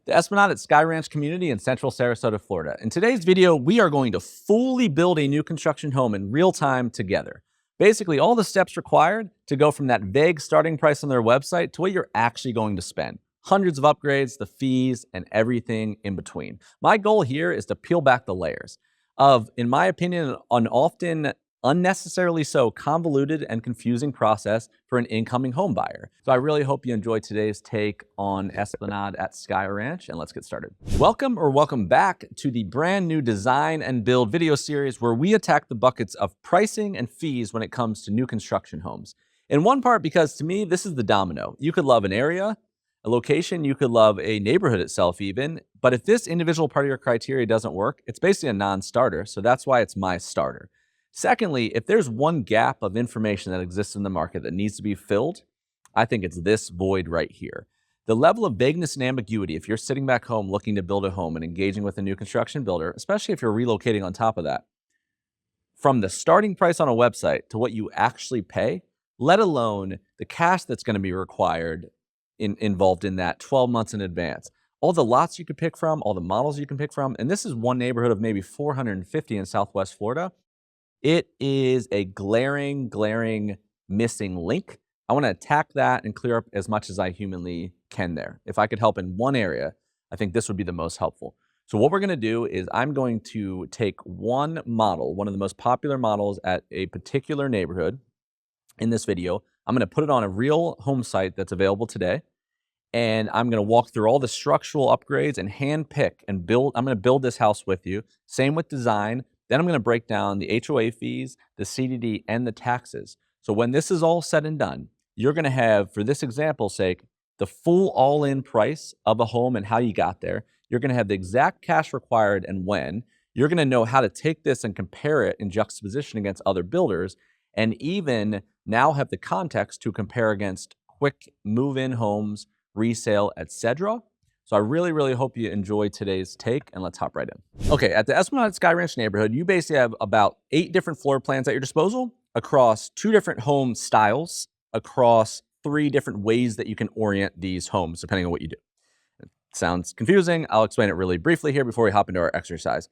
the Esplanade at Skye Ranch community in central Sarasota, Florida. In today's video, we are going to fully build a new construction home in real time together. Basically, all the steps required to go from that vague starting price on their website to what you're actually going to spend. Hundreds of upgrades, the fees, and everything in between. My goal here is to peel back the layers of, in my opinion, an often unnecessarily so convoluted and confusing process for an incoming home buyer. So I really hope you enjoyed today's take on Esplanade at Skye Ranch, and let's get started. Welcome back to the brand new design and build video series where we attack the buckets of pricing and fees when it comes to new construction homes. In one part, because to me, this is the domino. You could love an area, a location, you could love a neighborhood itself even, but if this individual part of your criteria doesn't work, it's basically a non-starter, so that's why it's my starter. Secondly, if there's one gap of information that exists in the market that needs to be filled, I think it's this void right here. The level of vagueness and ambiguity, if you're sitting back home looking to build a home and engaging with a new construction builder, especially if you're relocating on top of that, from the starting price on a website to what you actually pay, let alone the cash that's going to be required involved in that 12 months in advance. All the lots you could pick from, all the models you can pick from, and this is one neighborhood of maybe 450 in Southwest Florida. It is a glaring missing link. I want to attack that and clear up as much as I humanly can there. If I could help in one area, I think this would be the most helpful. So what we're going to do is I'm going to take one model, one of the most popular models at a particular neighborhood in this video. I'm going to put it on a real home site that's available today. And I'm going to walk through all the structural upgrades and hand pick and build. I'm going to build this house with you. Same with design. Then I'm going to break down the HOA fees, the CDD, and the taxes. So when this is all said and done, you're going to have, for this example's sake, the full all-in price of a home and how you got there. You're going to have the exact cash required and when. You're going to know how to take this and compare it in juxtaposition against other builders, and even now have the context to compare against quick move-in homes, resale, etc. So I really hope you enjoyed today's take, and let's hop right in. Okay, at the Esplanade Skye Ranch neighborhood, you basically have about 8 different floor plans at your disposal across 2 different home styles, across 3 different ways that you can orient these homes, depending on what you do. It sounds confusing. I'll explain it really briefly here before we hop into our exercise.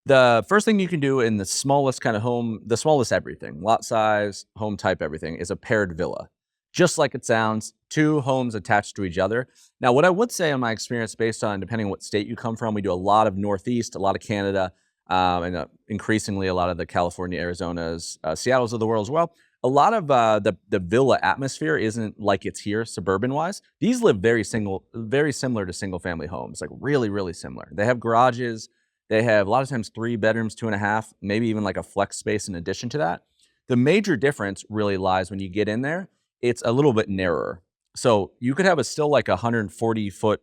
The first thing you can do in the smallest kind of home, the smallest everything, lot size, home type, everything, is a paired villa. Just like it sounds, 2 homes attached to each other. Now, what I would say in my experience, based on depending on what state you come from, we do a lot of Northeast, a lot of Canada, and increasingly a lot of the California, Arizonas, Seattles of the world as well. A lot of the villa atmosphere isn't like it's here suburban-wise. These live very similar to single-family homes, like really similar. They have garages. They have a lot of times 3 bedrooms, 2.5, maybe even like a flex space in addition to that. The major difference really lies when you get in there. It's a little bit narrower. So you could have still like 140-foot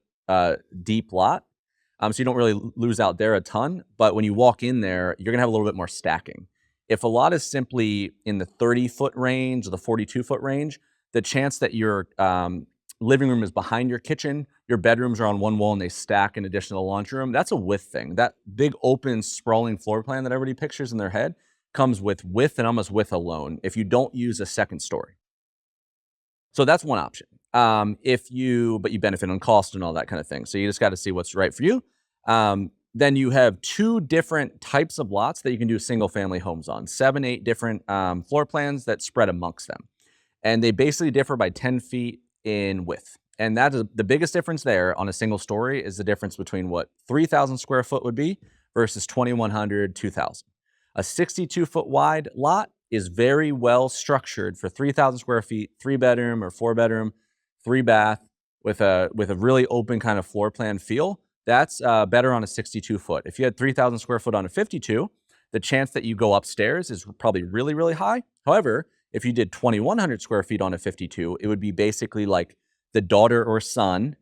deep lot. So you don't really lose out there a ton. But when you walk in there, you're going to have a little bit more stacking. If a lot is simply in the 30-foot range or the 42-foot range, the chance that your living room is behind your kitchen, your bedrooms are on one wall and they stack in addition to the laundry room, that's a width thing. That big open sprawling floor plan that everybody pictures in their head comes with width and almost width alone if you don't use a second story. So that's one option. But you benefit on cost and all that kind of thing. So you just got to see what's right for you. Then you have 2 different types of lots that you can do single family homes on, 7, 8 different floor plans that spread amongst them. And they basically differ by 10 feet in width. And that is the biggest difference there on a single story is the difference between what 3,000 square foot would be versus 2,100, 2,000. A 62-foot wide lot is very well structured for 3,000 square feet, 3 bedroom or 4 bedroom, 3 bath with a really open kind of floor plan feel. That's better on a 62 foot. If you had 3,000 square foot on a 52, the chance that you go upstairs is probably really high. However, if you did 2,100 square feet on a 52, it would be basically like the daughter or son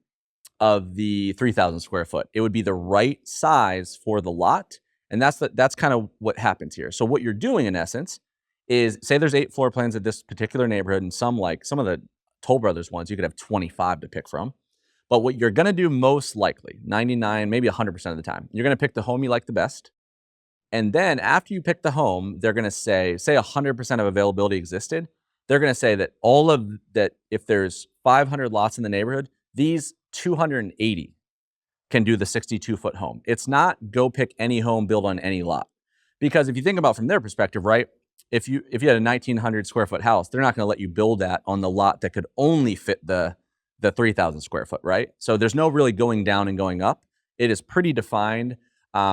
of the 3,000 square foot. It would be the right size for the lot. And that's kind of what happens here. So what you're doing in essence is, say there's 8 floor plans at this particular neighborhood, and some of the Toll Brothers ones, you could have 25 to pick from. But what you're going to do most likely, 99, maybe 100% of the time, you're going to pick the home you like the best. And then after you pick the home, they're going to say 100% of availability existed. They're going to say that if there's 500 lots in the neighborhood, these 280 can do the 62-foot home. It's not go pick any home, build on any lot. Because if you think about from their perspective, right, if you had a 1,900 square foot house, they're not going to let you build that on the lot that could only fit the 3,000 square foot, right? So there's no really going down and going up. It is pretty defined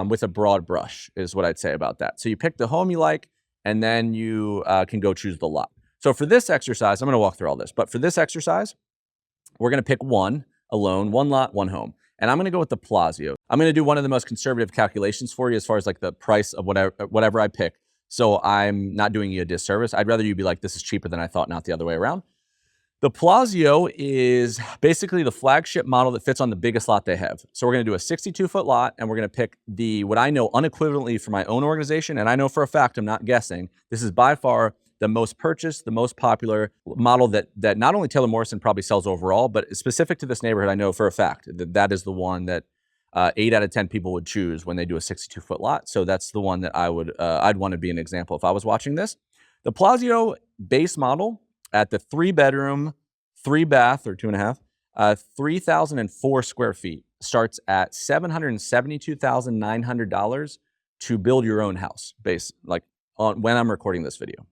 with a broad brush is what I'd say about that. So you pick the home you like, and then you can go choose the lot. So for this exercise, I'm going to walk through all this, but for this exercise, we're going to pick one alone, one lot, one home. And I'm going to go with the Palazzo. I'm going to do one of the most conservative calculations for you as far as like the price of whatever I pick. So I'm not doing you a disservice. I'd rather you be like, this is cheaper than I thought, not the other way around. The Palazzo is basically the flagship model that fits on the biggest lot they have. So we're going to do a 62-foot lot, and we're going to pick what I know unequivocally for my own organization, and I know for a fact, I'm not guessing, this is by far the most purchased, the most popular model that not only Taylor Morrison probably sells overall, but specific to this neighborhood, I know for a fact that is the one that 8 out of 10 people would choose when they do a 62-foot lot. So that's the one that I'd want to be an example if I was watching this. The Palazzo base model at the 3-bedroom, 3-bath or 2.5, 3,004 square feet starts at $772,900 to build your own house, when I'm recording this video.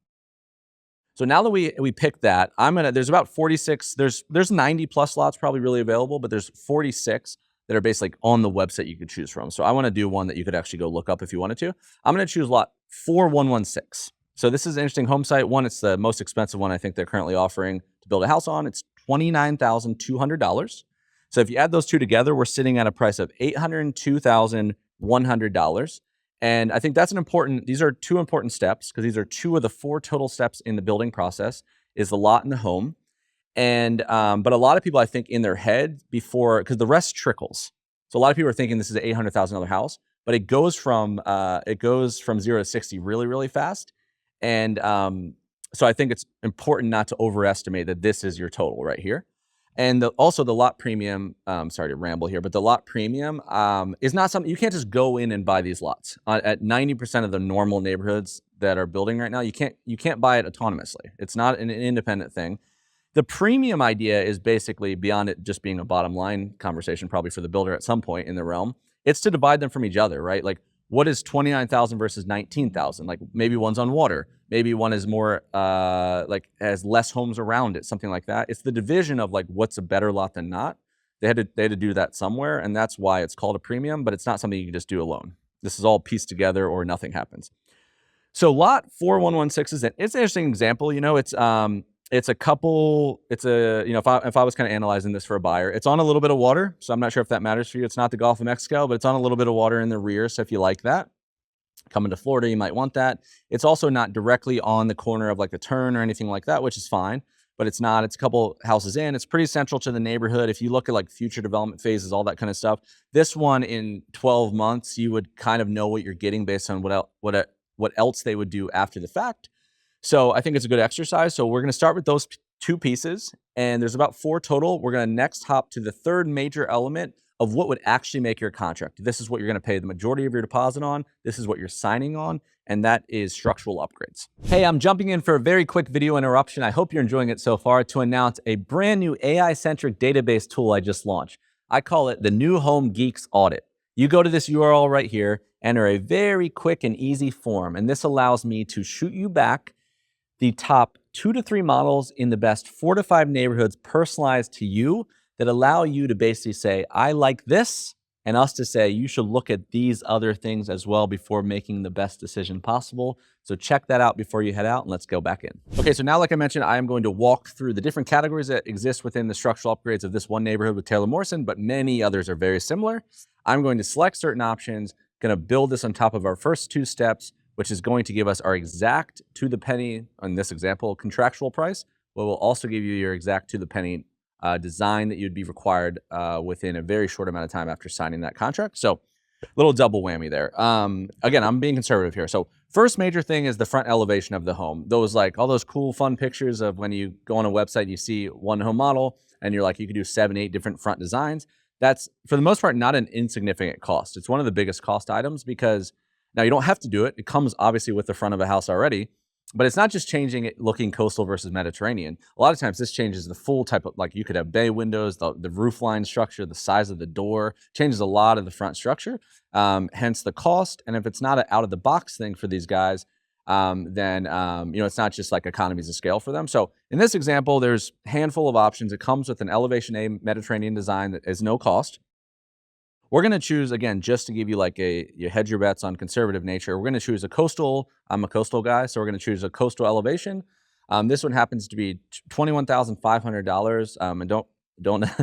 So now that we picked that, there's about 46, there's 90 plus lots probably really available, but there's 46 that are basically on the website you could choose from. So I want to do one that you could actually go look up if you wanted to. I'm going to choose lot 4116. So this is an interesting home site. One, it's the most expensive one I think they're currently offering to build a house on. It's $29,200. So if you add those two together, we're sitting at a price of $802,100. And I think these are two important steps, because these are 2 of the 4 total steps in the building process, is the lot and the home. And but a lot of people, I think, in their head because the rest trickles. So a lot of people are thinking this is an $800,000 house, but it goes from 0 to 60 really, really fast. And so I think it's important not to overestimate that this is your total right here. And also the lot premium, sorry to ramble here, but the lot premium is not something, you can't just go in and buy these lots. At 90% of the normal neighborhoods that are building right now, you can't buy it autonomously. It's not an independent thing. The premium idea is basically, beyond it just being a bottom line conversation, probably for the builder at some point in the realm, it's to divide them from each other, right? Like, what is 29,000 versus 19,000? Like maybe one's on water. Maybe one is more has less homes around it, something like that. It's the division of like what's a better lot than not. They had to do that somewhere, and that's why it's called a premium, but it's not something you can just do alone. This is all pieced together or nothing happens. So lot 4116 it's an interesting example. You know, if I was kind of analyzing this for a buyer, it's on a little bit of water. So I'm not sure if that matters for you. It's not the Gulf of Mexico, but it's on a little bit of water in the rear. So if you like that, coming to Florida, you might want that. It's also not directly on the corner of like a turn or anything like that, which is fine, but it's not. It's a couple houses in. It's pretty central to the neighborhood. If you look at like future development phases, all that kind of stuff, this one in 12 months, you would kind of know what you're getting based on what else they would do after the fact. So I think it's a good exercise. So we're going to start with those 2 pieces, and there's about 4 total. We're going to next hop to the 3rd major element of what would actually make your contract. This is what you're going to pay the majority of your deposit on. This is what you're signing on, and that is structural upgrades. Hey, I'm jumping in for a very quick video interruption. I hope you're enjoying it so far, to announce a brand new AI-centric database tool I just launched. I call it the New Home Geeks Audit. You go to this URL right here, enter a very quick and easy form, and this allows me to shoot you back the top 2 to 3 models in the best 4 to 5 neighborhoods personalized to you that allow you to basically say, I like this, and us to say, you should look at these other things as well before making the best decision possible. So check that out before you head out, and let's go back in. Okay, so now like I mentioned, I am going to walk through the different categories that exist within the structural upgrades of this one neighborhood with Taylor Morrison, but many others are very similar. I'm going to select certain options, going to build this on top of our first 2 steps, which is going to give us our exact to the penny, in this example, contractual price, but will also give you your exact to the penny design that you'd be required within a very short amount of time after signing that contract. So little double whammy there. Again, I'm being conservative here. So first major thing is the front elevation of the home. All those cool, fun pictures of when you go on a website and you see one home model and you're like, you could do 7, 8 different front designs. That's, for the most part, not an insignificant cost. It's one of the biggest cost items because now you don't have to do it. It comes obviously with the front of a house already, But it's not just changing it looking coastal versus Mediterranean. A lot of times this changes the full type of, like you could have bay windows, the roof line structure, the size of the door, changes a lot of the front structure, hence the cost. And if it's not an out of the box thing for these guys, then it's not just like economies of scale for them. So in this example, there's a handful of options. It comes with an Elevation A Mediterranean design that is no cost. We're going to choose, again, just to give you like you hedge your bets on conservative nature. We're going to choose a coastal. I'm a coastal guy, so we're going to choose a coastal elevation. This one happens to be $21,500. And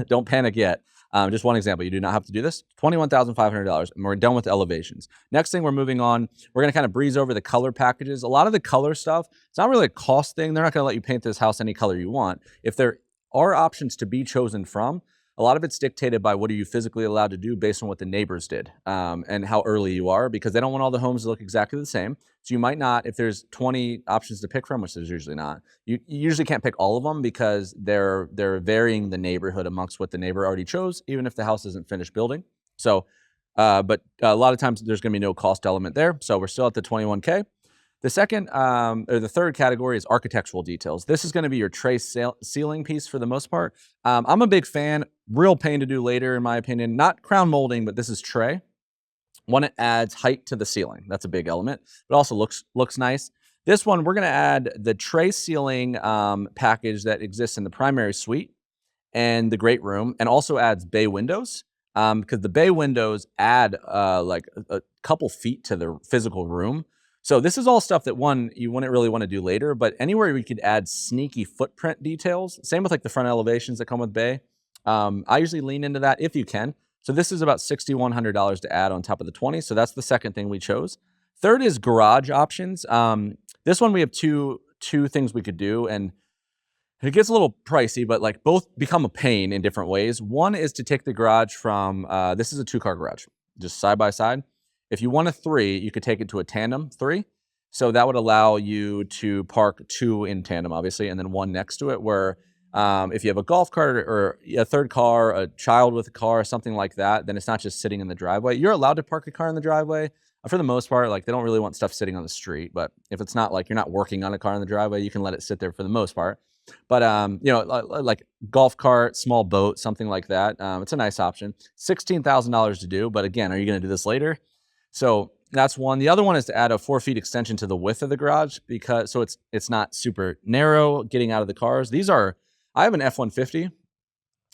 don't panic yet. Just one example. You do not have to do this. $21,500, and we're done with elevations. Next thing, we're moving on. We're going to kind of breeze over the color packages. A lot of the color stuff, it's not really a cost thing. They're not going to let you paint this house any color you want. If there are options to be chosen from, a lot of it's dictated by what are you physically allowed to do based on what the neighbors did and how early you are, because they don't want all the homes to look exactly the same. So you might not, if there's 20 options to pick from, which there's usually not, you usually can't pick all of them because they're varying the neighborhood amongst what the neighbor already chose, even if the house isn't finished building. So, but a lot of times there's going to be no cost element there. So we're still at the 21K. The second or the third category is architectural details. This is going to be your tray ceiling piece for the most part. I'm a big fan, real pain to do later in my opinion, not crown molding, but this is tray. One, it adds height to the ceiling. That's a big element. It also looks nice. This one, we're going to add the tray ceiling package that exists in the primary suite and the great room, and also adds bay windows because the bay windows add like a couple feet to the physical room. So this is all stuff that you wouldn't really want to do later, but anywhere we could add sneaky footprint details. Same with like the front elevations that come with bay. I usually lean into that if you can. So this is about $6,100 to add on top of the 20. So that's the second thing we chose. Third is garage options. This one we have two things we could do, and it gets a little pricey, but like both become a pain in different ways. One is to take the garage from, this is a 2-car garage, just side by side. If you want a 3, you could take it to a tandem 3. So that would allow you to park 2 in tandem, obviously, and then 1 next to it, where if you have a golf cart or a third car, a child with a car, something like that, then it's not just sitting in the driveway. You're allowed to park a car in the driveway. For the most part, like they don't really want stuff sitting on the street, but if it's not like you're not working on a car in the driveway, you can let it sit there for the most part. But like golf cart, small boat, something like that, it's a nice option. $16,000 to do, but again, are you going to do this later? So that's one. The other one is to add a 4 feet extension to the width of the garage, because so it's not super narrow getting out of the cars. I have an F-150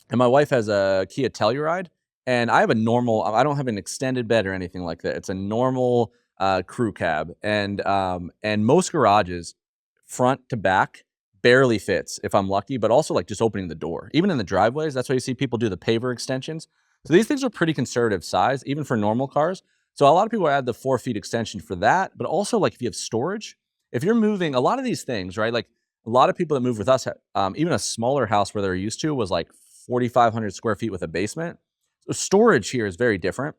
and my wife has a Kia Telluride, and I have I don't have an extended bed or anything like that. It's a normal crew cab, and most garages front to back barely fits if I'm lucky, but also like just opening the door, even in the driveways. That's why you see people do the paver extensions. So these things are pretty conservative size, even for normal cars. So a lot of people add the 4 feet extension for that, but also like if you have storage, if you're moving, a lot of these things, right? Like a lot of people that move with us, even a smaller house where they're used to was like 4,500 square feet with a basement. So storage here is very different.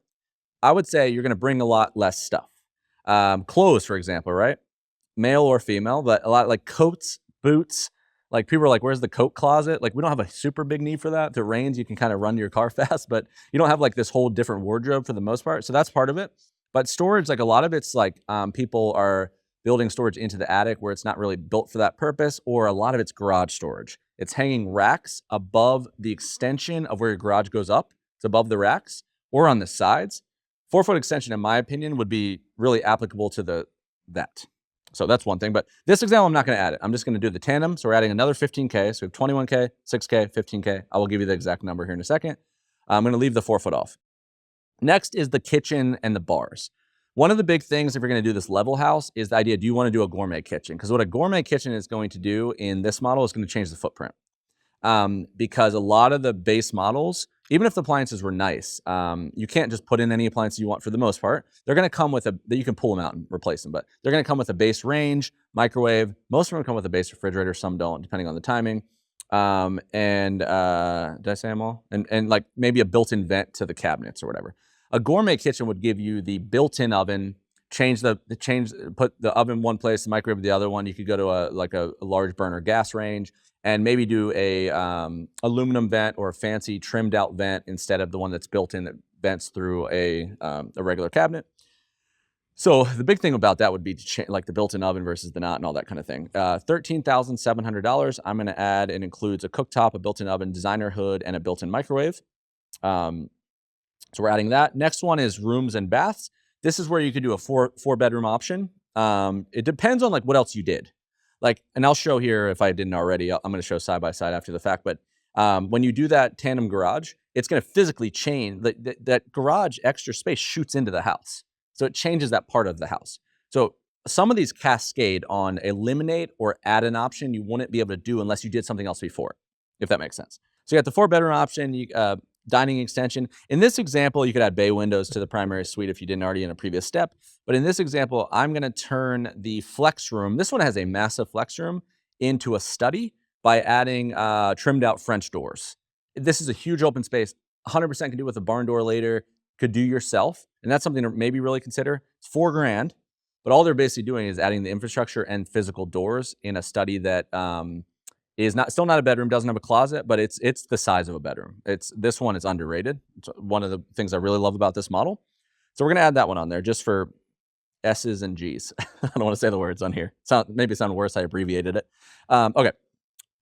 I would say you're going to bring a lot less stuff. Clothes, for example, right? Male or female, but a lot like coats, boots. Like people are like, where's the coat closet? Like we don't have a super big need for that. If it rains, you can kind of run to your car fast, but you don't have like this whole different wardrobe for the most part. So that's part of it. But storage, like a lot of it's like people are building storage into the attic where it's not really built for that purpose, or a lot of it's garage storage. It's hanging racks above the extension of where your garage goes up. It's above the racks or on the sides. 4 foot extension, in my opinion, would be really applicable to that. So that's one thing, but this example, I'm not going to add it. I'm just going to do the tandem. So we're adding another 15K. So we have 21K, 6K, 15K. I will give you the exact number here in a second. I'm going to leave the 4 foot off. Next is the kitchen and the bars. One of the big things, if you're going to do this level house, is the idea, do you want to do a gourmet kitchen? Because what a gourmet kitchen is going to do in this model is going to change the footprint. Because a lot of the base models, even if the appliances were nice, you can't just put in any appliances you want for the most part. They're going to come with you can pull them out and replace them, but they're going to come with a base range, microwave. Most of them come with a base refrigerator. Some don't, depending on the timing. Did I say them all? And like maybe a built-in vent to the cabinets or whatever. A gourmet kitchen would give you the built-in oven, put the oven one place, the microwave the other one. You could go to a large burner gas range, and maybe do a aluminum vent or a fancy trimmed out vent instead of the one that's built in that vents through a regular cabinet. So the big thing about that would be like the built-in oven versus the not and all that kind of thing. $13,700. I'm going to add, it includes a cooktop, a built-in oven, designer hood, and a built-in microwave. So we're adding that. Next one is rooms and baths. This is where you could do a four bedroom option. It depends on like what else you did. Like, and I'll show here if I didn't already. I'm going to show side by side after the fact. But when you do that tandem garage, it's going to physically change that garage extra space shoots into the house. So it changes that part of the house. So some of these cascade on eliminate or add an option you wouldn't be able to do unless you did something else before, if that makes sense. So you got the 4-bedroom option, dining extension. In this example, you could add bay windows to the primary suite if you didn't already in a previous step. But in this example, I'm going to turn the flex room. This one has a massive flex room into a study by adding trimmed out French doors. This is a huge open space. 100% can do with a barn door later, could do yourself. And that's something to maybe really consider. It's $4,000, but all they're basically doing is adding the infrastructure and physical doors in a study that is still not a bedroom, doesn't have a closet, but it's the size of a bedroom. This one is underrated. It's one of the things I really love about this model. So we're going to add that one on there just for S's and G's. I don't want to say the words on here. Maybe it sounded worse. I abbreviated it. Okay,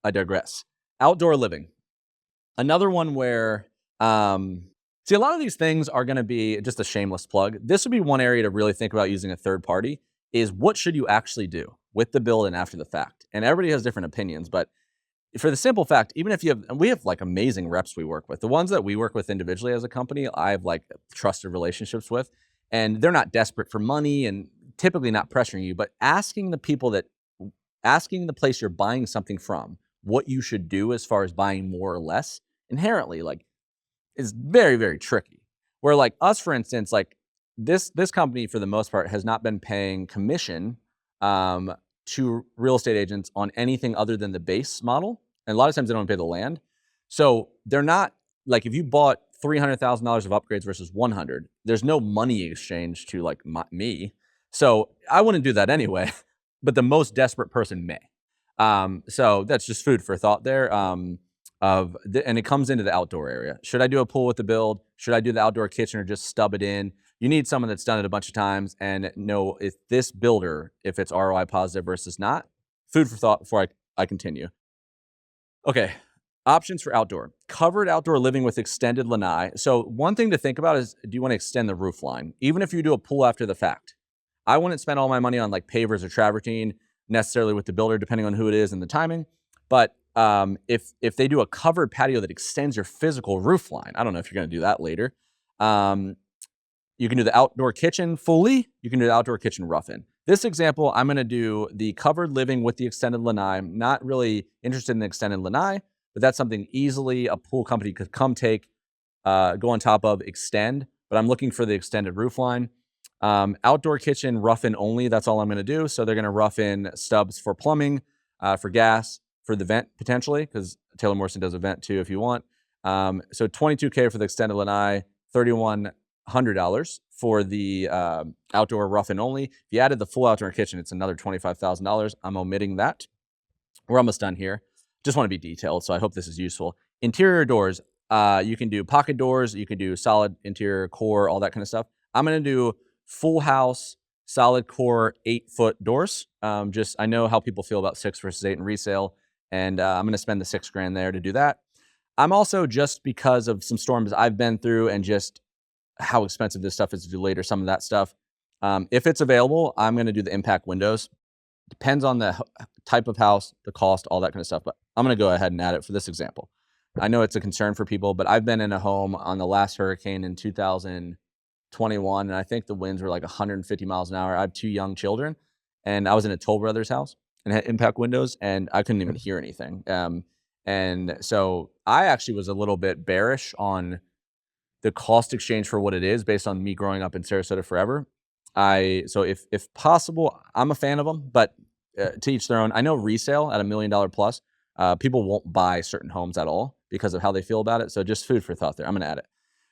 I digress. Outdoor living. Another one where, see, a lot of these things are going to be just a shameless plug. This would be one area to really think about using a third party is what should you actually do with the build and after the fact? And everybody has different opinions, but for the simple fact, even if you have, and we have like amazing reps we work with. The ones that we work with individually as a company, I have like trusted relationships with, and they're not desperate for money and typically not pressuring you, but asking the place you're buying something from what you should do as far as buying more or less inherently like is very, very tricky. Where like us, for instance, like this company for the most part has not been paying commission to real estate agents on anything other than the base model. And a lot of times they don't pay the land. So they're not like, if you bought $300,000 of upgrades versus 100, there's no money exchange to like me. So I wouldn't do that anyway, but the most desperate person may. So that's just food for thought there. And it comes into the outdoor area. Should I do a pool with the build? Should I do the outdoor kitchen or just stub it in? You need someone that's done it a bunch of times and know if this builder, if it's ROI positive versus not. Food for thought before I continue. Okay, options for outdoor. Covered outdoor living with extended lanai. So one thing to think about is, do you want to extend the roof line? Even if you do a pool after the fact. I wouldn't spend all my money on like pavers or travertine necessarily with the builder, depending on who it is and the timing. But if they do a covered patio that extends your physical roof line, I don't know if you're going to do that later. You can do the outdoor kitchen fully. You can do the outdoor kitchen rough-in. This example, I'm going to do the covered living with the extended lanai. I'm not really interested in the extended lanai, but that's something easily a pool company could come take, go on top of, extend. But I'm looking for the extended roof line. Outdoor kitchen rough-in only. That's all I'm going to do. So they're going to rough in stubs for plumbing, for gas, for the vent potentially, because Taylor Morrison does a vent too if you want. So $22K for the extended lanai, $3,100 for the outdoor rough-in only. If you added the full outdoor kitchen, it's another $25,000. I'm omitting that. We're almost done here. Just want to be detailed, so I hope this is useful. Interior doors, you can do pocket doors, you can do solid interior core, all that kind of stuff. I'm going to do full house, solid core, 8-foot doors. I know how people feel about 6 versus 8 in resale, and I'm going to spend the $6,000 there to do that. I'm also, just because of some storms I've been through and just how expensive this stuff is to do later, some of that stuff, if it's available, I'm going to do the impact windows. Depends on the type of house, the cost, all that kind of stuff, but I'm going to go ahead and add it for this example. I know it's a concern for people, but I've been in a home on the last hurricane in 2021, and I think the winds were like 150 miles an hour. I have 2 young children, and I was in a Toll Brothers house and had impact windows, and I couldn't even hear anything. And so I actually was a little bit bearish on the cost exchange for what it is based on me growing up in Sarasota forever. So if possible, I'm a fan of them, but to each their own. I know resale at $1 million plus, people won't buy certain homes at all because of how they feel about it. So just food for thought there. I'm going to add it.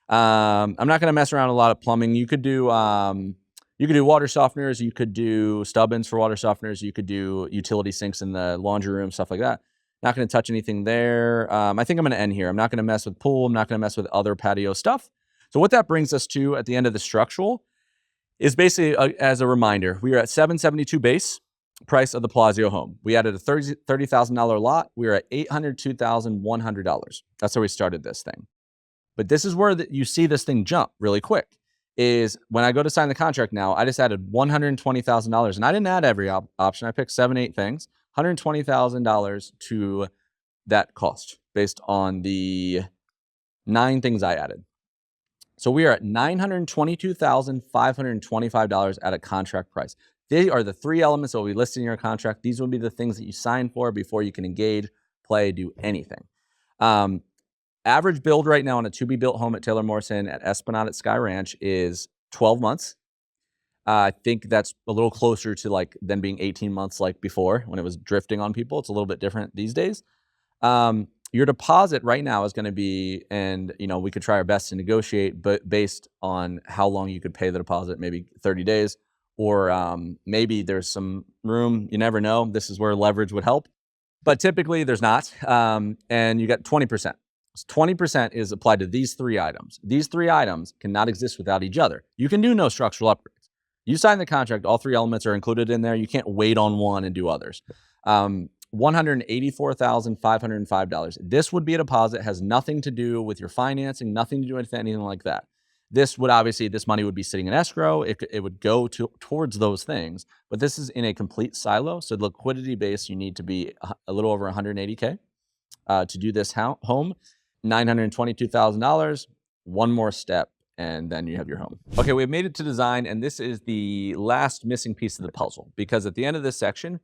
I'm not going to mess around a lot of plumbing. You could do water softeners. You could do stub-ins for water softeners. You could do utility sinks in the laundry room, stuff like that. Not going to touch anything there. I think I'm going to end here. I'm not going to mess with pool. I'm not going to mess with other patio stuff. So what that brings us to at the end of the structural is basically, as a reminder, we are at $772 base price of the Palazzo home. We added a $30,000 lot. We are at $802,100. That's how we started this thing. But this is where you see this thing jump really quick, is when I go to sign the contract now, I just added $120,000. And I didn't add every option. I picked 7, 8 things, $120,000 to that cost based on the 9 things I added. So we are at $922,525 at a contract price. They are the 3 elements that will be listed in your contract. These will be the things that you sign for before you can engage, play, do anything. Average build right now on a to-be-built home at Taylor Morrison at Esplanade at Skye Ranch is 12 months. I think that's a little closer to like than being 18 months like before when it was drifting on people. It's a little bit different these days. Your deposit right now is going to be, and we could try our best to negotiate, but based on how long you could pay the deposit, maybe 30 days, or maybe there's some room. You never know. This is where leverage would help, but typically there's not. And you got 20%. 20% is applied to these 3 items. These 3 items cannot exist without each other. You can do no structural upgrades. You sign the contract, all 3 elements are included in there. You can't wait on one and do others. $184,505. This would be a deposit, has nothing to do with your financing, nothing to do with anything like that. This would obviously, this money would be sitting in escrow. It would go towards those things, but this is in a complete silo. So the liquidity base, you need to be a little over $180K to do this home. $922,000, one more step, and then you have your home. Okay, we've made it to design, and this is the last missing piece of the puzzle, because at the end of this section,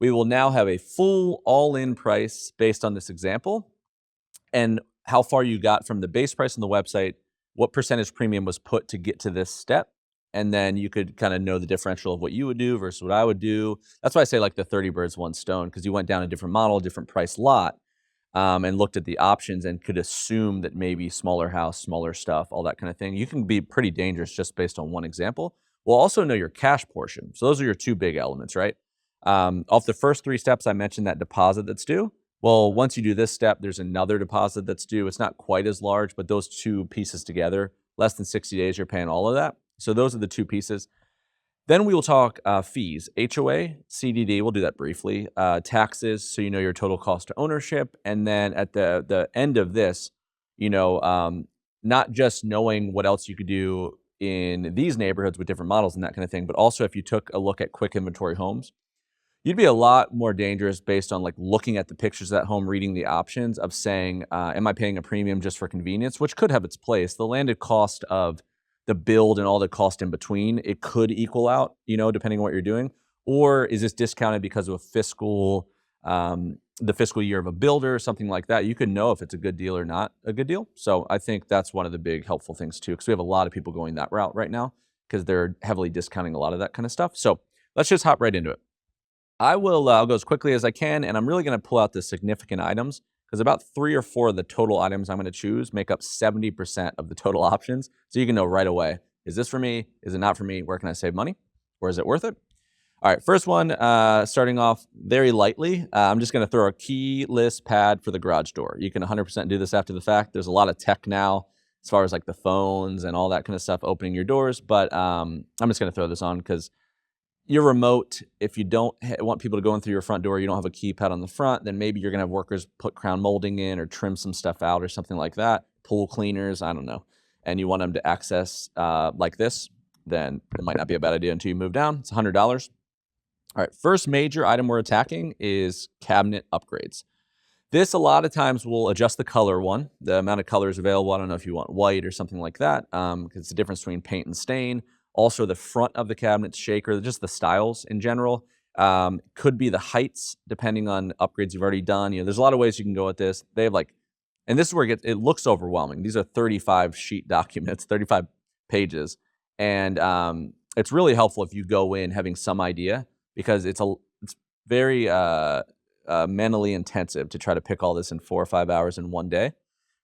we will now have a full all-in price based on this example and how far you got from the base price on the website, what percentage premium was put to get to this step, and then you could kind of know the differential of what you would do versus what I would do. That's why I say like the 30 birds, one stone, because you went down a different model, different price lot, and looked at the options and could assume that maybe smaller house, smaller stuff, all that kind of thing. You can be pretty dangerous just based on one example. We'll also know your cash portion. So those are your 2 big elements, right? Off the first 3 steps, I mentioned that deposit that's due. Well, once you do this step, there's another deposit that's due. It's not quite as large, but those 2 pieces together, less than 60 days, you're paying all of that. So those are the 2 pieces. Then we will talk fees, HOA, CDD, we'll do that briefly, taxes, so you know your total cost to ownership. And then at the end of this, not just knowing what else you could do in these neighborhoods with different models and that kind of thing, but also if you took a look at quick inventory homes, you'd be a lot more dangerous based on like looking at the pictures of that home, reading the options of saying, am I paying a premium just for convenience, which could have its place. The landed cost of the build and all the cost in between, it could equal out, depending on what you're doing. Or is this discounted because of a fiscal, the fiscal year of a builder or something like that? You can know if it's a good deal or not a good deal. So I think that's one of the big helpful things too, because we have a lot of people going that route right now because they're heavily discounting a lot of that kind of stuff. So let's just hop right into it. I'll go as quickly as I can, and I'm really going to pull out the significant items because about 3 or 4 of the total items I'm going to choose make up 70% of the total options. So you can know right away, is this for me? Is it not for me? Where can I save money? Or is it worth it? All right, first one, starting off very lightly, I'm just going to throw a keyless pad for the garage door. You can 100% do this after the fact. There's a lot of tech now as far as like the phones and all that kind of stuff opening your doors, but I'm just going to throw this on because you're remote. If you don't want people to go in through your front door, you don't have a keypad on the front, then maybe you're going to have workers put crown molding in or trim some stuff out or something like that. Pool cleaners, I don't know. And you want them to access like this, then it might not be a bad idea until you move down. It's $100. All right, first major item we're attacking is cabinet upgrades. This a lot of times will adjust the color one, the amount of colors available. I don't know if you want white or something like that, because it's the difference between paint and stain. Also, the front of the cabinet shaker, just the styles in general. Could be the heights, depending on upgrades you've already done. There's a lot of ways you can go with this. They have and this is where it looks overwhelming. These are 35 sheet documents, 35 pages. And it's really helpful if you go in having some idea, because it's very mentally intensive to try to pick all this in 4 or 5 hours in one day.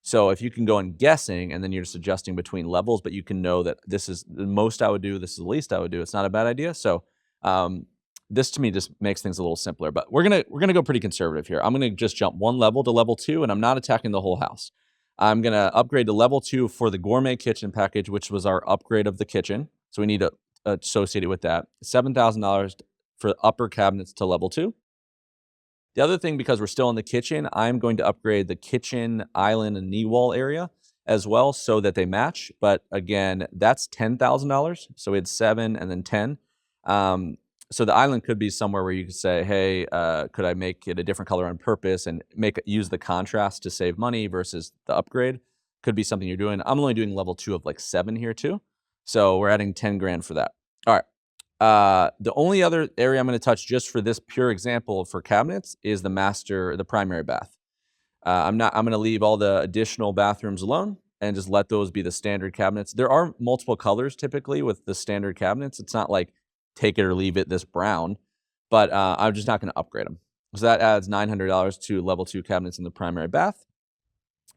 So if you can go in guessing and then you're just adjusting between levels, but you can know that this is the most I would do, this is the least I would do, it's not a bad idea. So this to me just makes things a little simpler, but we're gonna go pretty conservative here. I'm gonna just jump 1 level to level 2, and I'm not attacking the whole house. I'm gonna upgrade to level 2 for the gourmet kitchen package, which was our upgrade of the kitchen. So we need associated with that. $7,000 for upper cabinets to level 2. The other thing, because we're still in the kitchen, I'm going to upgrade the kitchen island and knee wall area as well so that they match. But again, that's $10,000. So we had 7 and then 10. So the island could be somewhere where you could say, hey, could I make it a different color on purpose and use the contrast to save money versus the upgrade? Could be something you're doing. I'm only doing level 2 of like 7 here too. So we're adding 10 grand for that. All right. The only other area I'm going to touch just for this pure example for cabinets is the primary bath. I'm going to leave all the additional bathrooms alone and just let those be the standard cabinets. There are multiple colors typically with the standard cabinets. It's not like take it or leave it this brown, but I'm just not going to upgrade them. So that adds $900 to level 2 cabinets in the primary bath.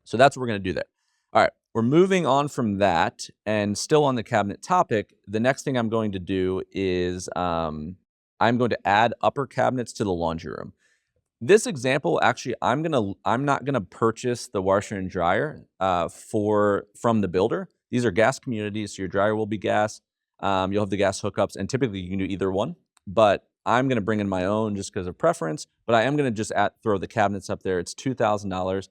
So that's what we're going to do there. All right, we're moving on from that, and still on the cabinet topic, the next thing I'm going to do is I'm going to add upper cabinets to the laundry room. This example, actually, I'm not gonna purchase the washer and dryer from the builder. These are gas communities, so your dryer will be gas. You'll have the gas hookups, and typically you can do either one. But I'm gonna bring in my own just because of preference. But I am gonna just throw the cabinets up there. It's $2,000.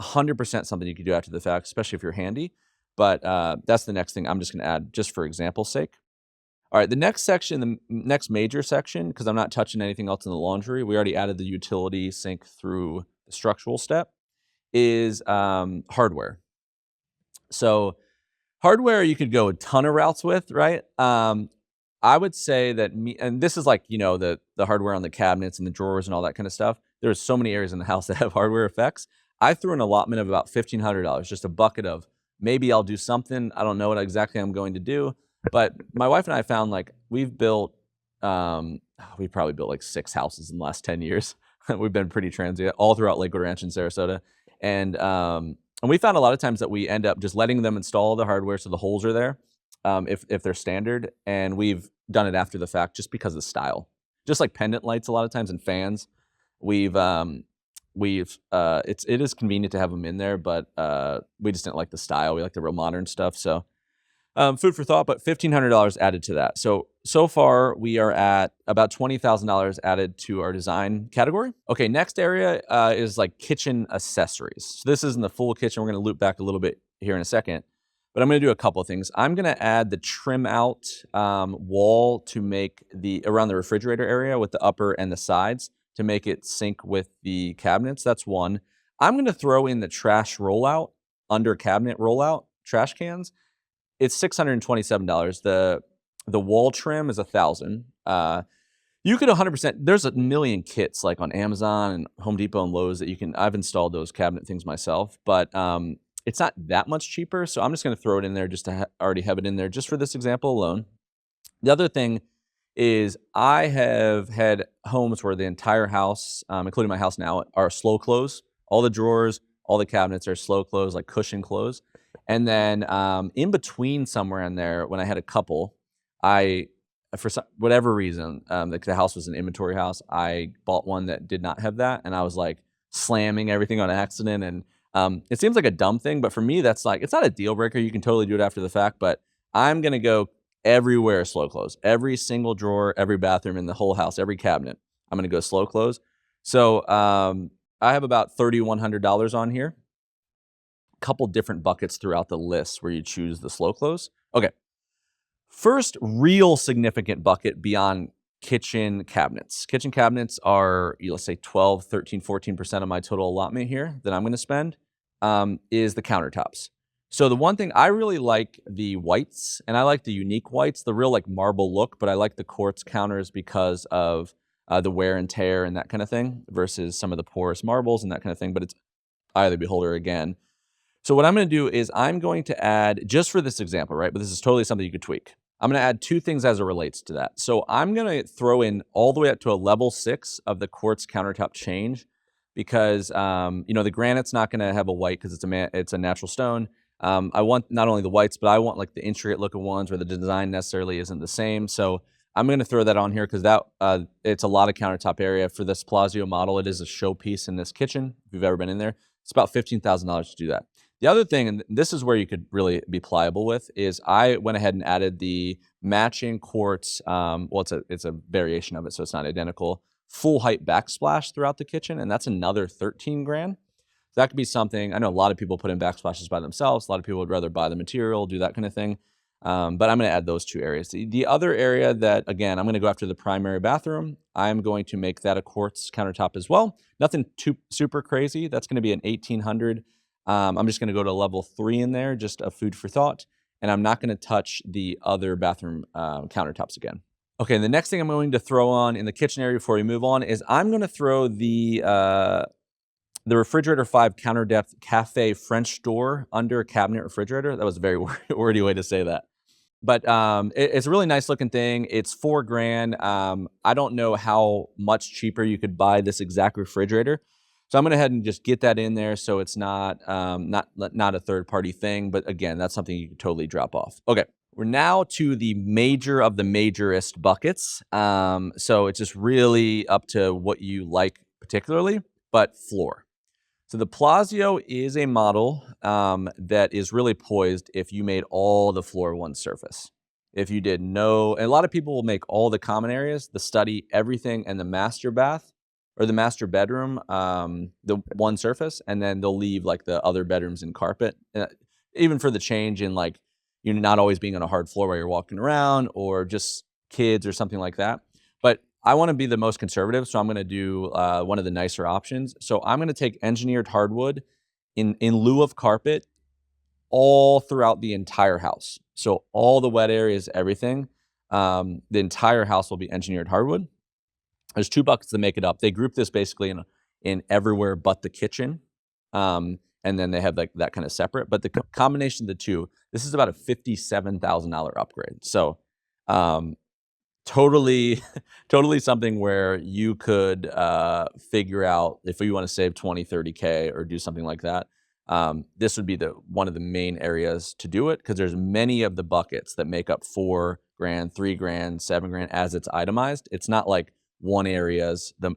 100% something you could do after the fact, especially if you're handy. But that's the next thing I'm just gonna add just for example's sake. All right, the next section, the next major section, because I'm not touching anything else in the laundry, we already added the utility sink through the structural step, is hardware. So hardware you could go a ton of routes with, right? I would say that and this is like, the hardware on the cabinets and the drawers and all that kind of stuff. There's so many areas in the house that have hardware effects. I threw an allotment of about $1,500, just a bucket of maybe I'll do something. I don't know what exactly I'm going to do. But my wife and I found we've probably built like 6 houses in the last 10 years. We've been pretty transient all throughout Lakewood Ranch in Sarasota. And we found a lot of times that we end up just letting them install the hardware so the holes are there if they're standard. And we've done it after the fact just because of the style. Just like pendant lights a lot of times and fans. It is convenient to have them in there, but we just didn't like the style. We like the real modern stuff. So food for thought, but $1,500 added to that. So far we are at about $20,000 added to our design category. Okay, next area is like kitchen accessories. So this isn't the full kitchen. We're going to loop back a little bit here in a second, but I'm going to do a couple of things. I'm going to add the trim out wall to make around the refrigerator area with the upper and the sides to make it sync with the cabinets. That's one. I'm going to throw in the trash rollout, under cabinet rollout, trash cans. It's $627. The wall trim is $1,000. You could 100%. There's a million kits like on Amazon and Home Depot and Lowe's that you can. I've installed those cabinet things myself, but it's not that much cheaper. So I'm just going to throw it in there just to already have it in there just for this example alone. The other thing is I have had homes where the entire house, including my house now, are slow close. All the drawers, all the cabinets are slow close, like cushion close. And then in between somewhere in there, when I had a couple, for whatever reason, the house was an inventory house, I bought one that did not have that. And I was like slamming everything on accident. And it seems like a dumb thing, but for me, that's like, it's not a deal breaker. You can totally do it after the fact, but I'm going to go everywhere slow close. Every single drawer, every bathroom in the whole house, every cabinet, I'm going to go slow close. So I have about $3,100 on here. Couple different buckets throughout the list where you choose the slow close. Okay. First real significant bucket beyond kitchen cabinets. Kitchen cabinets are, let's say 12, 13, 14% of my total allotment here that I'm going to spend is the countertops. So the one thing I really like the whites, and I like the unique whites, the real like marble look, but I like the quartz counters because of the wear and tear and that kind of thing versus some of the porous marbles and that kind of thing, but it's eye of the beholder again. So what I'm going to do is I'm going to add, just for this example, right? But this is totally something you could tweak. I'm going to add 2 things as it relates to that. So I'm going to throw in all the way up to a level 6 of the quartz countertop change because, the granite's not going to have a white because it's a natural stone. I want not only the whites, but I want like the intricate looking ones where the design necessarily isn't the same. So I'm going to throw that on here because it's a lot of countertop area for this Palazzo model. It is a showpiece in this kitchen. If you've ever been in there, it's about $15,000 to do that. The other thing, and this is where you could really be pliable with, is I went ahead and added the matching quartz. Well, it's a variation of it, so it's not identical. Full height backsplash throughout the kitchen, and that's another 13 grand. That could be something. I know a lot of people put in backsplashes by themselves. A lot of people would rather buy the material, do that kind of thing. But I'm going to add those two areas. The other area that, again, I'm going to go after the primary bathroom. I'm going to make that a quartz countertop as well. Nothing too super crazy. That's going to be an 1800. I'm just going to go to level 3 in there, just a food for thought. And I'm not going to touch the other bathroom countertops again. Okay, the next thing I'm going to throw on in the kitchen area before we move on is I'm going to throw the Refrigerator 5 counter depth cafe French door under cabinet refrigerator. That was a very wordy way to say that. But it's a really nice looking thing. It's $4 grand. I don't know how much cheaper you could buy this exact refrigerator. So I'm going to head and just get that in there so it's not a third party thing. But again, that's something you could totally drop off. Okay, we're now to the major of the majorest buckets. So it's just really up to what you like particularly, but floor. So the Plazio is a model that is really poised if you made all the floor one surface. If you did no, and a lot of people will make all the common areas, the study, everything, and the master bath or the master bedroom, the one surface, and then they'll leave like the other bedrooms in carpet. Even for the change in like you're not always being on a hard floor while you're walking around or just kids or something like that. But I want to be the most conservative, so I'm going to do one of the nicer options. So I'm going to take engineered hardwood in lieu of carpet all throughout the entire house. So all the wet areas, everything, the entire house will be engineered hardwood. There's 2 buckets that make it up. They group this basically in everywhere but the kitchen. And then they have like that kind of separate. But the combination of the two, this is about a $57,000 upgrade. So totally something where you could figure out if you want to save 20, 30K or do something like that. This would be one of the main areas to do it because there's many of the buckets that make up 4 grand, 3 grand, 7 grand as it's itemized. It's not like one area's the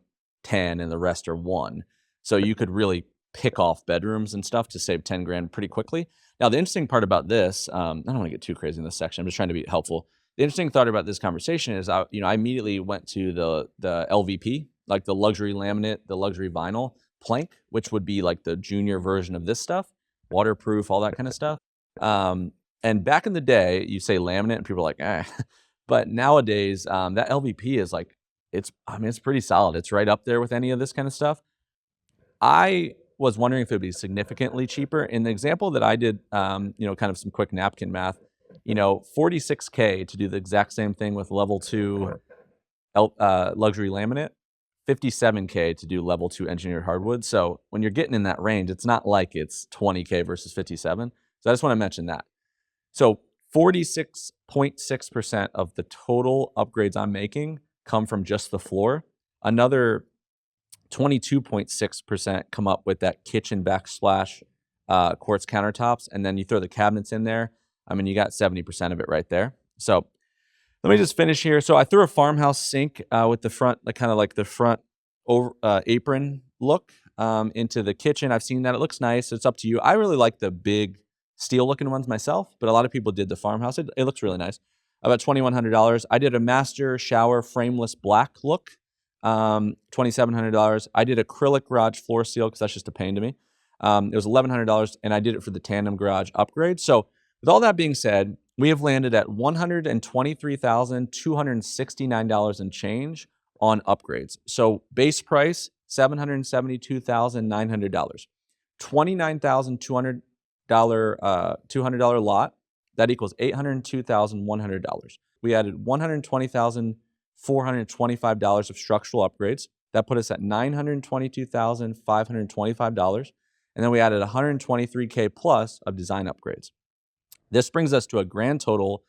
10 and the rest are 1. So you could really pick off bedrooms and stuff to save 10 grand pretty quickly. Now, the interesting part about this, I don't want to get too crazy in this section. I'm just trying to be helpful. The interesting thought about this conversation is, I immediately went to the LVP, like the luxury laminate, the luxury vinyl plank, which would be like the junior version of this stuff, waterproof, all that kind of stuff. And back in the day, you say laminate and people are like, eh. But nowadays, that LVP is like, it's pretty solid. It's right up there with any of this kind of stuff. I was wondering if it would be significantly cheaper. In the example that I did, kind of some quick napkin math, $46K to do the exact same thing with level 2 luxury laminate, $57K to do level 2 engineered hardwood. So when you're getting in that range, it's not like it's 20K versus 57. So I just want to mention that. So 46.6% of the total upgrades I'm making come from just the floor. Another 22.6% come up with that kitchen backsplash quartz countertops, and then you throw the cabinets in there. You got 70% of it right there. So let me just finish here. So I threw a farmhouse sink with the front, kind of like the front over apron look into the kitchen. I've seen that. It looks nice. It's up to you. I really like the big steel looking ones myself, but a lot of people did the farmhouse. It looks really nice. About $2,100. I did a master shower frameless black look, $2,700. I did acrylic garage floor seal because that's just a pain to me. It was $1,100, and I did it for the tandem garage upgrade. So with all that being said, we have landed at $123,269 and change on upgrades. So base price, $772,900. $29,200 $200 lot. That equals $802,100. We added $120,425 of structural upgrades. That put us at $922,525. And then we added $123K plus of design upgrades. This brings us to a grand total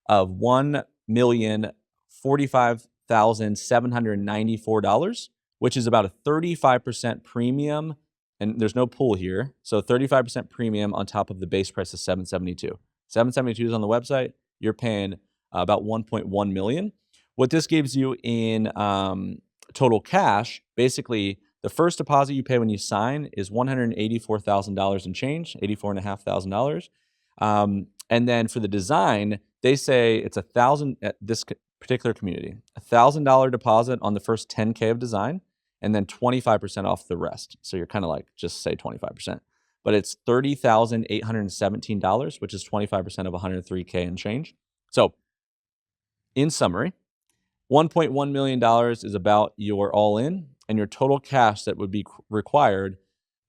of $1,045,794, which is about a 35% premium. And there's no pool here. So 35% premium on top of the base price of $772. $772 is on the website. You're paying about $1.1 million. What this gives you in total cash, basically The first deposit you pay when you sign is $184,000 and change, $84,500. And then for the design, they say it's $1,000 at this particular community, $1,000 deposit on the first 10K of design, and then 25% off the rest. So you're kind of like, just say 25%. But it's $30,817, which is 25% of 103K and change. So in summary, $1.1 million is about your all-in, and your total cash that would be required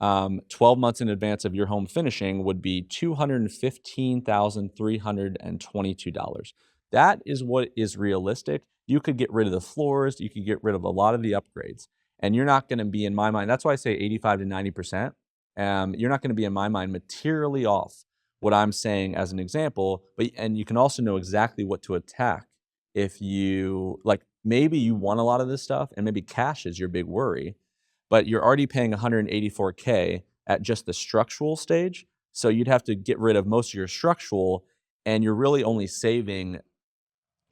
12 months in advance of your home finishing would be $215,322. That is what is realistic. You could get rid of the floors. You could get rid of a lot of the upgrades. And you're not going to be, in my mind, that's why I say 85 to 90%. You're not going to be, in my mind, materially off what I'm saying as an example. And you can also know exactly what to attack if you, like, maybe you want a lot of this stuff and maybe cash is your big worry, but you're already paying $184K at just the structural stage. So you'd have to get rid of most of your structural, and you're really only saving,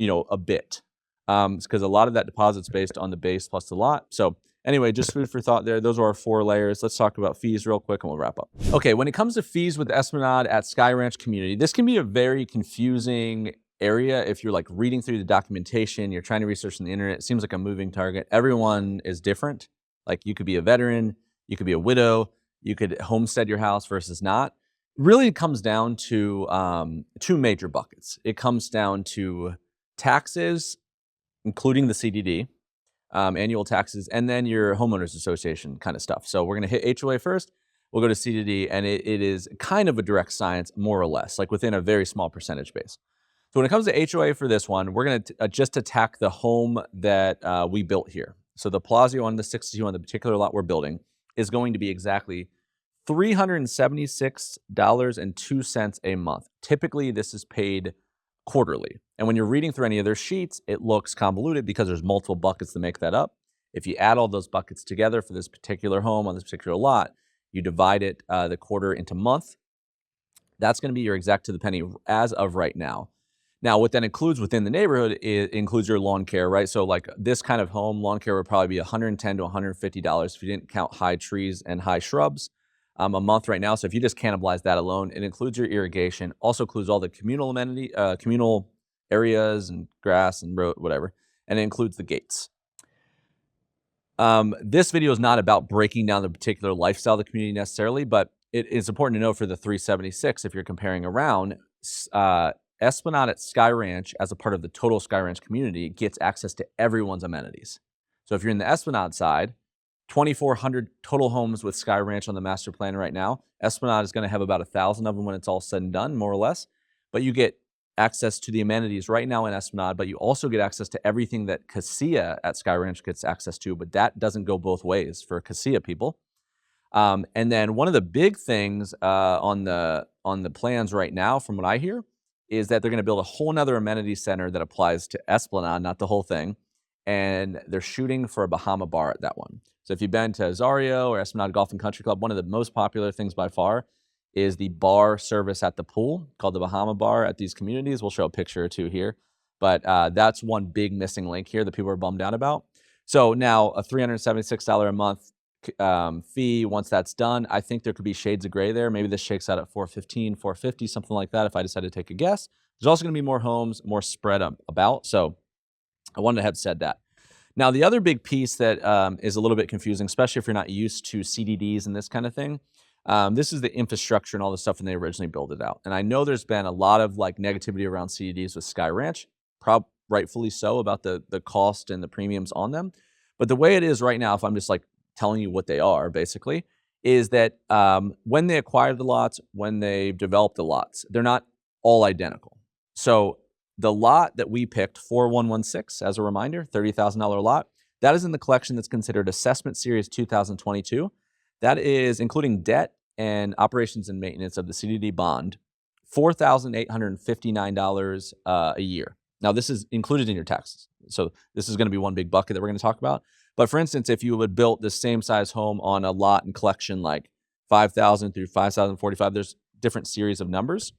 a bit. Because a lot of that deposit's based on the base plus the lot. So anyway, just food for thought there. Those are our 4 layers. Let's talk about fees real quick and we'll wrap up. Okay, when it comes to fees with Esplanade at Skye Ranch community, this can be a very confusing area if you're like reading through the documentation, you're trying to research on the internet. It seems like a moving target. Everyone is different. Like you could be a veteran, you could be a widow, you could homestead your house versus not. Really, it comes down to 2 major buckets. It comes down to taxes, including the CDD, annual taxes, and then your homeowners association kind of stuff. So we're going to hit HOA first. We'll go to CDD, and it is kind of a direct science, more or less, like within a very small percentage base. So when it comes to HOA for this one, we're going to just attack the home that we built here. So the Palazzo on the 62 on the particular lot we're building is going to be exactly $376.02 a month. Typically, this is paid quarterly. And when you're reading through any of their sheets, it looks convoluted because there's multiple buckets to make that up. If you add all those buckets together for this particular home on this particular lot, you divide it, the quarter into month. That's going to be your exact to the penny as of right now. Now, what that includes within the neighborhood, it includes your lawn care, right? So like this kind of home, lawn care would probably be $110 to $150 if you didn't count high trees and high shrubs a month right now. So if you just cannibalize that alone, it includes your irrigation, also includes all the communal communal areas and grass and road, whatever, and it includes the gates. This video is not about breaking down the particular lifestyle of the community necessarily, but it is important to know for the 376, if you're comparing around, Esplanade at Skye Ranch, as a part of the total Skye Ranch community, gets access to everyone's amenities. So if you're in the Esplanade side, 2,400 total homes with Skye Ranch on the master plan right now. Esplanade is going to have about 1,000 of them when it's all said and done, more or less. But you get access to the amenities right now in Esplanade, but you also get access to everything that Cassia at Skye Ranch gets access to, but that doesn't go both ways for Cassia people. And then one of the big things on the plans right now, from what I hear, is that they're going to build a whole nother amenity center that applies to Esplanade, not the whole thing. And they're shooting for a Bahama bar at that one. So if you've been to Azario or Esplanade Golf and Country Club, one of the most popular things by far is the bar service at the pool called the Bahama Bar at these communities. We'll show a picture or two here. But that's one big missing link here that people are bummed out about. So now a $376 a month fee, once that's done, I think there could be shades of gray there. Maybe this shakes out at $415, $450, something like that if I decided to take a guess. There's also going to be more homes, more spread about. So I wanted to have said that. Now, the other big piece that is a little bit confusing, especially if you're not used to CDDs and this kind of thing, this is the infrastructure and all the stuff when they originally built it out. And I know there's been a lot of like negativity around CDDs with Skye Ranch, rightfully so, about the cost and the premiums on them. But the way it is right now, if I'm just like telling you what they are, basically, is that when they acquired the lots, when they developed the lots, they're not all identical. So the lot that we picked, 4116, as a reminder, $30,000 lot, that is in the collection that's considered Assessment Series 2022. That is including debt and operations and maintenance of the CDD bond, $4,859 a year. Now, this is included in your taxes. So this is going to be one big bucket that we're going to talk about. But for instance, if you would built the same size home on a lot and collection like 5,000 through 5,045, there's different series of numbers.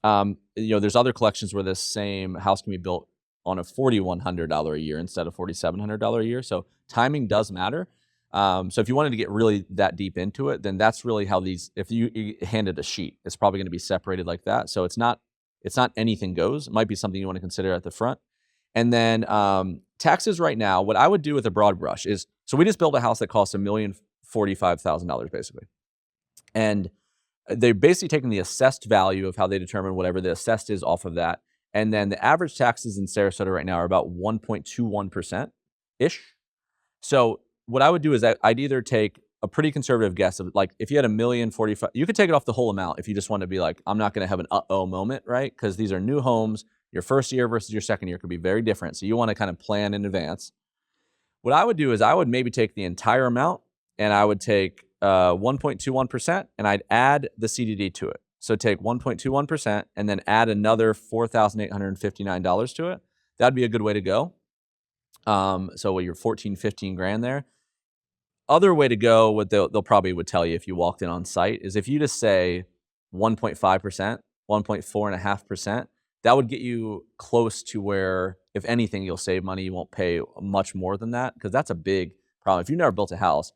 There's other collections where the same house can be built on a $4,100 a year instead of $4,700 a year. So timing does matter. So if you wanted to get really that deep into it, then that's really how if you handed a sheet, it's probably going to be separated like that. So it's not anything goes. It might be something you want to consider at the front. And then taxes right now, what I would do with a broad brush is, so we just built a house that cost $1,045,000 basically. And they're basically taking the assessed value of how they determine whatever the assessed is off of that. And then the average taxes in Sarasota right now are about 1.21%-ish. So what I would do is I'd either take a pretty conservative guess of, like, if you had $1,045,000, you could take it off the whole amount if you just want to be like, I'm not going to have an uh-oh moment, right? Because these are new homes. Your first year versus your second year could be very different. So you want to kind of plan in advance. What I would do is I would maybe take the entire amount and I would take 1.21% and I'd add the CDD to it. So take 1.21% and then add another $4,859 to it. That'd be a good way to go. So you're 14, 15 grand there. Other way to go, what they'll probably would tell you if you walked in on site, is if you just say 1.5%, 1.45%, that would get you close to where, if anything, you'll save money. You won't pay much more than that, because that's a big problem. If you've never built a house,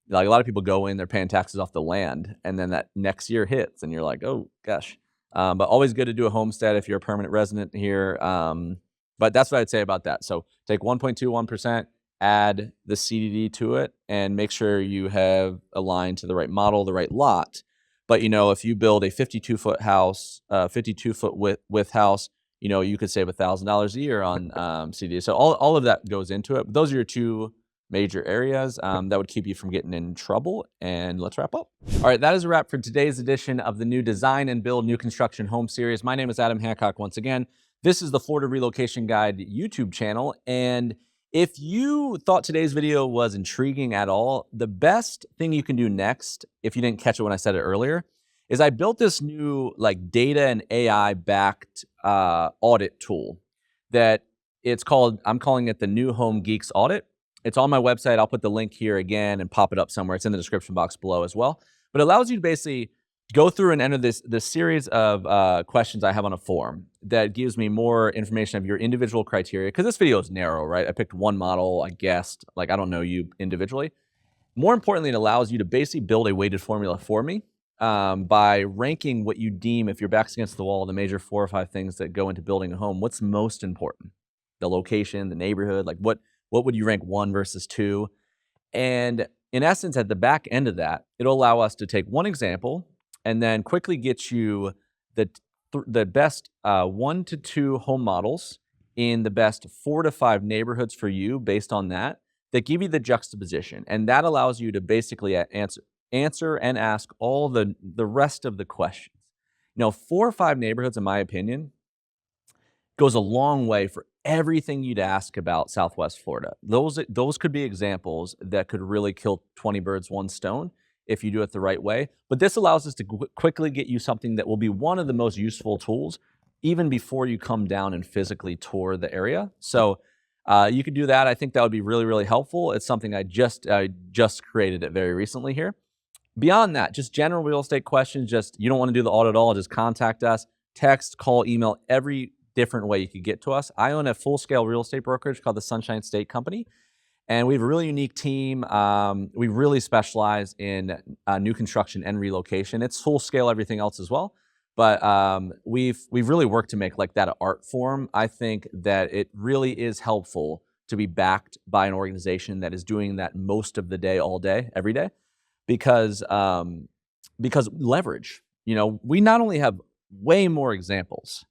like, a lot of people go in, they're paying taxes off the land, and then that next year hits, and you're like, oh gosh. But always good to do a homestead if you're a permanent resident here. But that's what I'd say about that. So take 1.21%, add the CDD to it, and make sure you have aligned to the right model, the right lot. But, if you build a 52-foot house, 52-foot width house, you could save $1,000 a year on CDD. So all of that goes into it. But those are your two major areas that would keep you from getting in trouble. And let's wrap up. All right, that is a wrap for today's edition of the new Design and Build New Construction Home series. My name is Adam Hancock once again. This is the Florida Relocation Guide YouTube channel. And if you thought today's video was intriguing at all, the best thing you can do next, if you didn't catch it when I said it earlier, is I built this new data and AI backed audit tool that I'm calling it the New Home Geeks Audit. It's on my website. I'll put the link here again and pop it up somewhere. It's in the description box below as well. But it allows you to basically go through and enter this series of questions I have on a form that gives me more information of your individual criteria. Because this video is narrow, right? I picked one model, I guessed. I don't know you individually. More importantly, it allows you to basically build a weighted formula for me by ranking what you deem, if your back's against the wall, the major 4 or 5 things that go into building a home. What's most important? The location, the neighborhood, what would you rank 1 versus 2? And in essence, at the back end of that, it'll allow us to take one example and then quickly get you the best 1 to 2 home models in the best 4 to 5 neighborhoods for you based on that give you the juxtaposition. And that allows you to basically answer and ask all the rest of the questions. 4 or 5 neighborhoods, in my opinion, goes a long way for everything you'd ask about Southwest Florida. Those could be examples that could really kill 20 birds, 1 stone if you do it the right way. But this allows us to quickly get you something that will be one of the most useful tools even before you come down and physically tour the area. So you could do that. I think that would be really, really helpful. It's something I just created it very recently here. Beyond that, just general real estate questions. You don't want to do the audit at all, just contact us, text, call, email, every different way you could get to us. I own a full-scale real estate brokerage called the Sunshine State Company, and we have a really unique team. We really specialize in new construction and relocation. It's full-scale everything else as well, but we've really worked to make that an art form. I think that it really is helpful to be backed by an organization that is doing that most of the day, all day, every day, because leverage. We not only have way more examples,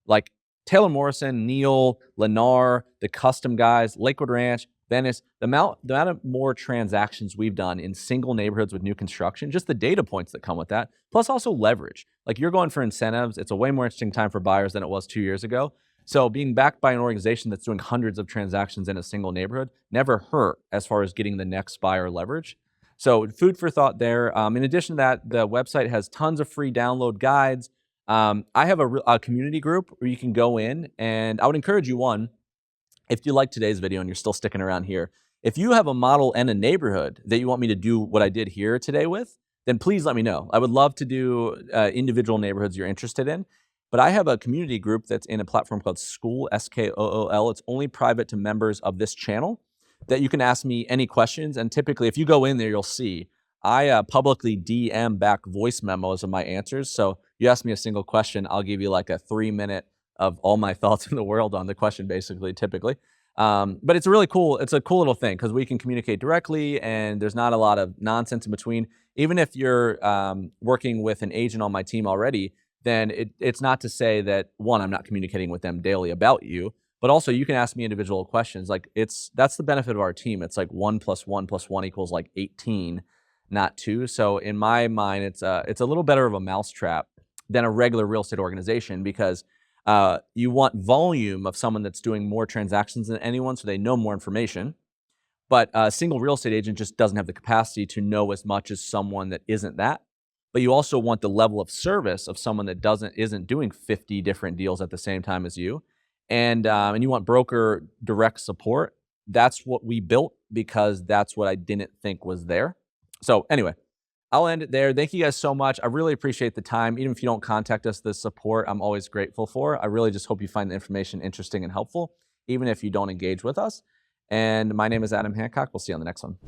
like Taylor Morrison, Neil, Lennar, the Custom Guys, Lakewood Ranch, Venice, the amount of more transactions we've done in single neighborhoods with new construction, just the data points that come with that, plus also leverage. You're going for incentives. It's a way more interesting time for buyers than it was 2 years ago. So being backed by an organization that's doing hundreds of transactions in a single neighborhood never hurt as far as getting the next buyer leverage. So food for thought there. In addition to that, the website has tons of free download guides. I have a community group where you can go in, and I would encourage you, one, if you like today's video and you're still sticking around here, if you have a model and a neighborhood that you want me to do what I did here today with, then please let me know. I would love to do individual neighborhoods you're interested in. But I have a community group that's in a platform called Skool, Skool. It's only private to members of this channel. that you can ask me any questions. And typically, if you go in there, you'll see I publicly DM back voice memos of my answers. So you ask me a single question, I'll give you like a 3-minute of all my thoughts in the world on the question, basically, typically. But it's a cool little thing because we can communicate directly and there's not a lot of nonsense in between. Even if you're working with an agent on my team already, then it's not to say that, one, I'm not communicating with them daily about you, but also you can ask me individual questions. Like that's the benefit of our team. It's like 1 + 1 + 1 equals like 18, not 2. So in my mind, it's a little better of a mousetrap than a regular real estate organization because you want volume of someone that's doing more transactions than anyone, so they know more information. But a single real estate agent just doesn't have the capacity to know as much as someone that isn't that. But you also want the level of service of someone that isn't doing 50 different deals at the same time as you. And you want broker direct support. That's what we built because that's what I didn't think was there. So anyway, I'll end it there. Thank you guys so much. I really appreciate the time. Even if you don't contact us, the support I'm always grateful for. I really just hope you find the information interesting and helpful, even if you don't engage with us. And my name is Adam Hancock. We'll see you on the next one.